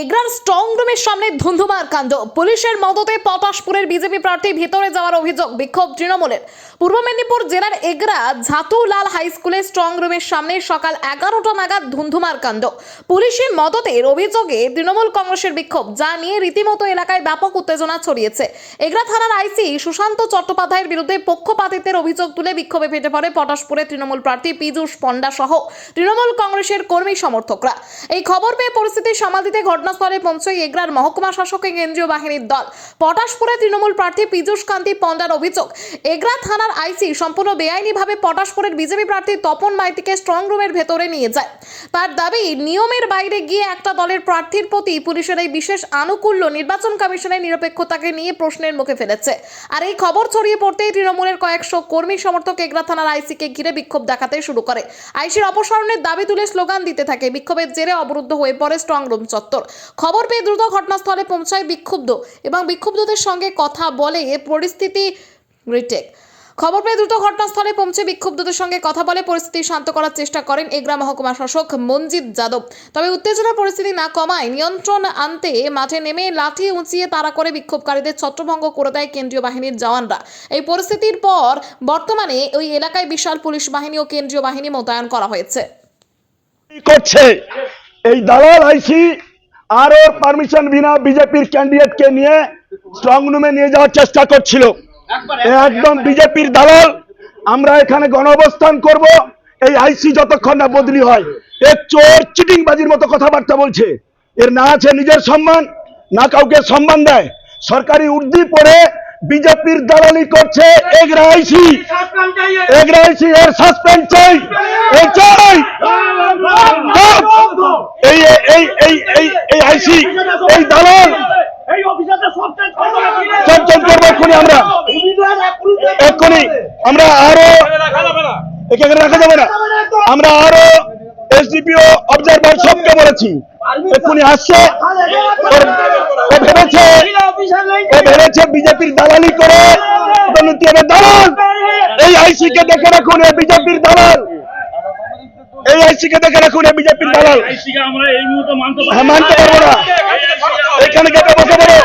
এগ্রার strong রুমের সামনে ধুন্ধুমার কাণ্ড। পুলিশের মদতে পটাশপুরের বিজেপি প্রার্থী ভিতরে যাওয়ার অভিযোগ, বিক্ষোভ তৃণমূলের। পূর্ব মেদিনীপুর জেলার এগ্রা ঝাতুলাল হাই স্কুলের স্ট্রং রুমের সামনে সকাল 11টা নাগাদ ধুন্ধুমার কাণ্ড। পুলিশের মদতের অভিযোগে তৃণমূল কংগ্রেসের বিক্ষোভ, যা নিয়ে রীতিমতো এলাকায় ব্যাপক উত্তেজনা ছড়িয়েছে। এগ্রা থানার আইসি সুশান্ত চট্টোপাধ্যায়ের বিরুদ্ধে পক্ষপাতিত্বের অভিযোগ তুলে বিক্ষোভে ফেটে পড়ে পটাশপুরের তৃণমূল প্রার্থী পীযূষ পণ্ডা সহ তৃণমূল কংগ্রেসের কর্মী সমর্থকরা। এই খবর পেয়ে পরিস্থিতি সামাল দিতে ঘটনাস্থলে পৌঁছয় এগ্রার মহকুমা শাসকের কেন্দ্রীয় বাহিনীর দল। পটাশপুরে তৃণমূল প্রার্থী পীযূষ কান্তি পণ্ডার অভিযোগ, এগ্রা থানার আইসি সম্পূর্ণ বেআইনিভাবে পটাশপুরের বিজেপি প্রার্থী তপন মাইতিকে স্ট্রং রুমের ভেতরে নিয়ে যায়। তার দাবি, নিয়মের বাইরে গিয়ে একটা দলের প্রার্থীর প্রতি পুলিশের এই বিশেষ আনুকূল্য নির্বাচন কমিশনের নিরপেক্ষতাকে নিয়ে প্রশ্নের মুখে ফেলেছে। আর এই খবর ছড়িয়ে পড়তেই তৃণমূলের কয়েকশো কর্মী সমর্থক এগ্রা থানার আইসিকে ঘিরে বিক্ষোভ দেখাতে শুরু করে। আইসির অপসারণের দাবি তুলে স্লোগান দিতে থাকে। বিক্ষোভের জেরে অবরুদ্ধ হয়ে পড়ে স্ট্রং রুম চত্বর। খবর পেয়ে দ্রুত ঘটনাস্থলে পৌঁছায় বিক্ষুব্ধদের সঙ্গে কথা বলে পরিস্থিতি শান্ত করার চেষ্টা করেন এগ্রা মহকুমা শাসক মঞ্জিত যাদব। তবে উত্তেজনা পরিস্থিতি না কমায় নিয়ন্ত্রণ আনতে মাঠে নেমে লাঠি উঁচিয়ে তাড়া করে বিক্ষোভকারীদের ছত্রভঙ্গ করে দেয় কেন্দ্রীয় বাহিনীর জওয়ানরা। এই পরিস্থিতির পর বর্তমানে ওই এলাকায় বিশাল পুলিশ বাহিনী ও কেন্দ্রীয় বাহিনী মোতায়েন করা হয়েছে। এই দালাল আইসি আর ওর পারমিশন বিনা বিজেপির ক্যান্ডিডেটকে নিয়ে স্ট্রং রুমে নিয়ে যাওয়ার চেষ্টা করছিল। একদম বিজেপির দালাল। আমরা এখানে গণঅবস্থান করব এই আইসি যতক্ষণ না বদলি হয়। এর চোর চিটিংবাজির মতো কথাবার্তা বলছে। এর না আছে নিজের সম্মান, না কাউকে সম্মান দেয়। সরকারি উর্দি পড়ে বিজেপির দালালি করছে এগ্রা আইসি। এর সাসপেন্ড চাই, এই চাই। এই আইসি, এই দালাল আমরা আরো এখানে রাখা যাবে না। আমরা আরো এসডিপিও অবজারভার সবকে বলেছি, এক্ষুনি আসছে। ভেবেছে বিজেপির দালালি করে দালাল। এই আইসি কে দেখে রাখুন, বিজেপির দালাল। এই আইসিকে দেখে রাখুন, বিজেপির দালাল। মানতে পারবো না, এখানে বসে পড়ো।